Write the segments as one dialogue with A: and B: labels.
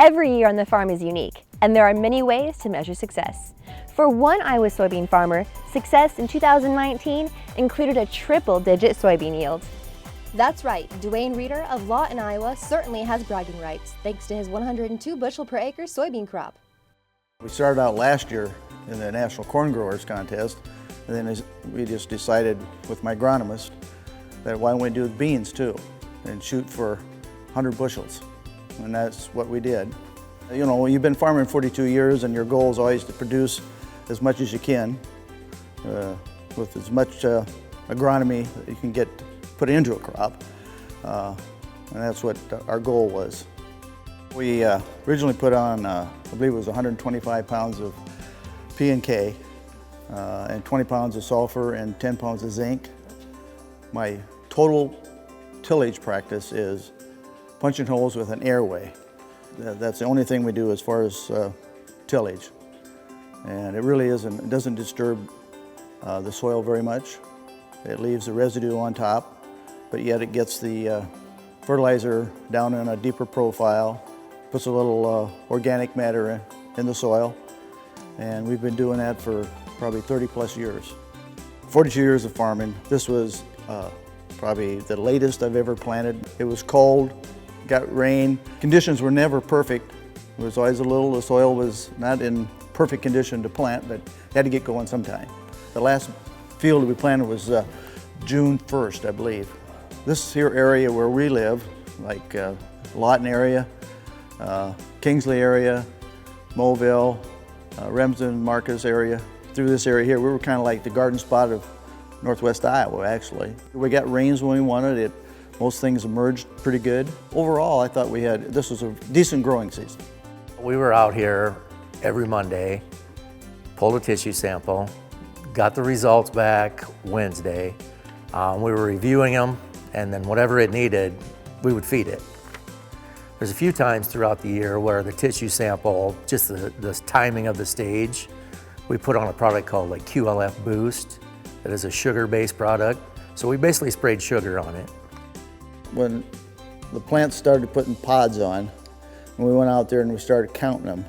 A: Every year on the farm is unique, and there are many ways to measure success. For one Iowa soybean farmer, success in 2019 included a triple-digit soybean yield. That's right, Duane Reeder of Lawton, Iowa certainly has bragging rights, thanks to his 102 bushel per acre soybean crop.
B: We started out last year in the National Corn Growers Contest, and then we just decided with my agronomist that why don't we do beans too, and shoot for 100 bushels. And that's what we did. You know, you've been farming 42 years and your goal is always to produce as much as you can with as much agronomy that you can get put into a crop. And that's what our goal was. We originally put on, I believe it was 125 pounds of P&K and 20 pounds of sulfur and 10 pounds of zinc. My total tillage practice is punching holes with an airway. That's the only thing we do as far as tillage. And it really it doesn't disturb the soil very much. It leaves the residue on top, but yet it gets the fertilizer down in a deeper profile, puts a little organic matter in the soil. And we've been doing that for probably 30 plus years. 42 years of farming. This was probably the latest I've ever planted. It was cold, got rain. Conditions were never perfect. It was always the soil was not in perfect condition to plant, but had to get going sometime. The last field we planted was June 1st, I believe. This here area where we live, like Lawton area, Kingsley area, Mobile, Remsen, Marcus area, through this area here, we were kind of like the garden spot of northwest Iowa, actually. We got rains when we wanted it. Most things emerged pretty good. Overall, I thought this was a decent growing season.
C: We were out here every Monday, pulled a tissue sample, got the results back Wednesday. We were reviewing them, and then whatever it needed, we would feed it. There's a few times throughout the year where the tissue sample, just the timing of the stage, we put on a product called like QLF Boost that is a sugar-based product. So we basically sprayed sugar on it.
B: When the plants started putting pods on, and we went out there and we started counting them,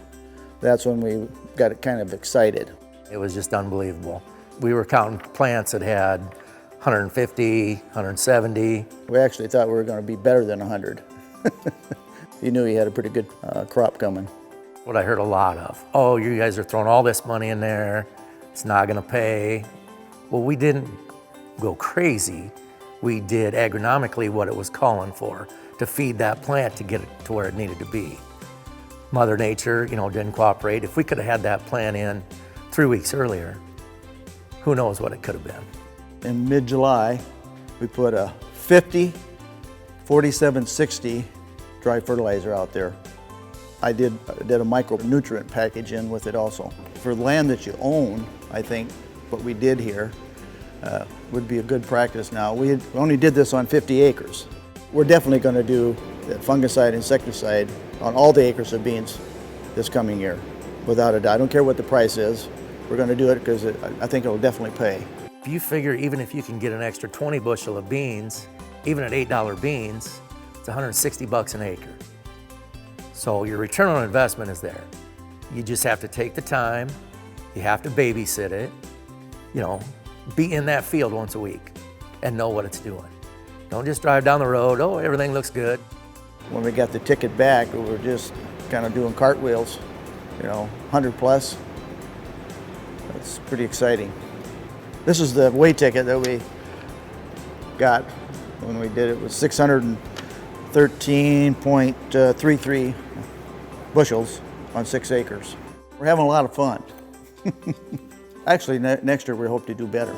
B: that's when we got kind of excited.
C: It was just unbelievable. We were counting plants that had 150, 170.
B: We actually thought we were going to be better than 100. You knew you had a pretty good crop coming.
C: What I heard a lot of, oh, you guys are throwing all this money in there, it's not gonna pay. Well, we didn't go crazy. We did agronomically what it was calling for, to feed that plant to get it to where it needed to be. Mother Nature, didn't cooperate. If we could have had that plant in 3 weeks earlier, who knows what it could have been.
B: In mid-July, we put a 50, 4760 dry fertilizer out there. I did a micronutrient package in with it also. For land that you own, I think what we did here would be a good practice now. We only did this on 50 acres. We're definitely going to do fungicide, insecticide on all the acres of beans this coming year, without a doubt. I don't care what the price is. We're going to do it because I think it'll definitely pay.
C: If you figure even if you can get an extra 20 bushel of beans, even at $8 beans, it's 160 bucks an acre. So your return on investment is there. You just have to take the time, you have to babysit it, be in that field once a week and know what it's doing. Don't just drive down the road, oh, everything looks good.
B: When we got the ticket back, we were just kind of doing cartwheels, 100 plus. That's pretty exciting. This is the weigh ticket that we got when we did it. It was 613.33 bushels on 6 acres. We're having a lot of fun. Actually, next year we hope to do better.